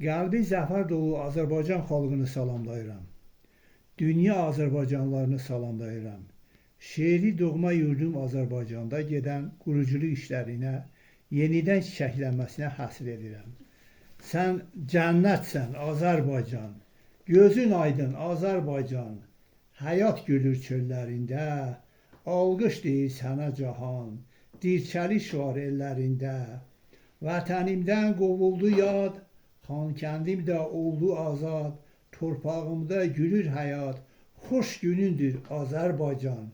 Qəlbi zəfər dolu Azərbaycan xalqını salamlayıram. Dünya Azərbaycanlılarını salamlayıram. Şeiri doğma yurdum Azərbaycanda gedən quruculuq işlərinə yenidən çiçəklənməsinə həsr edirəm. Sən cənnətsən Azərbaycan, gözün aydın Azərbaycan, həyat gülür çöllərində, alqış deyir sənə cahan, dirçəliş var ellərində. Vətənimdən qovuldu yad, Xankəndimdə oldu azad, torpağımda gülür həyat, xoş günündür Azərbaycan.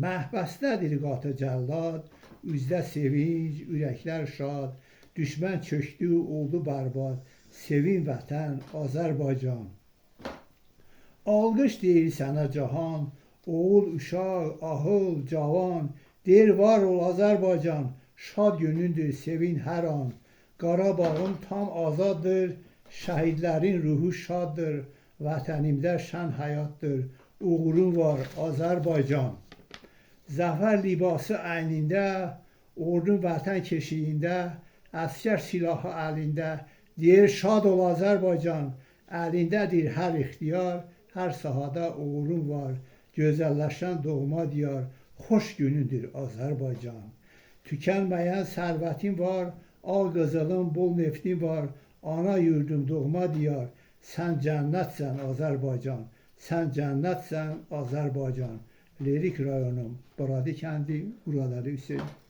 Məhbəsdədir qatı cəllad, üzdə sevinc, ürəklər şad, düşmən çöktü, oldu bərbad, sevin vətən Azərbaycan. Alqış deyir sənə cahan, oğul, uşaq, ahıl, cavan, deyir var ol Azərbaycan, şad günündür, sevin hər an. Qarabağım tam azaddır, şəhidlərin ruhu şaddır, vətənimdə şən həyatdır, uğurun var Azərbaycan. Zəfər libası əynində, ordun vətən keşiyində, əskər silahı əlində, deyir şad ol Azərbaycan, əlindədir hər ixtiyar, hər sahada uğurun var, gözəlləşən doğma diyar, xoş günündür Azərbaycan. Tükənməyən sərvətin var, ağ qızılın, bol neftin var, ana yurdum, doğma diyar, sən cənnətsən Azərbaycan, sən cənnətsən Azərbaycan. Lerik rayonum, Boradi kəndi, buraları Hüseyin.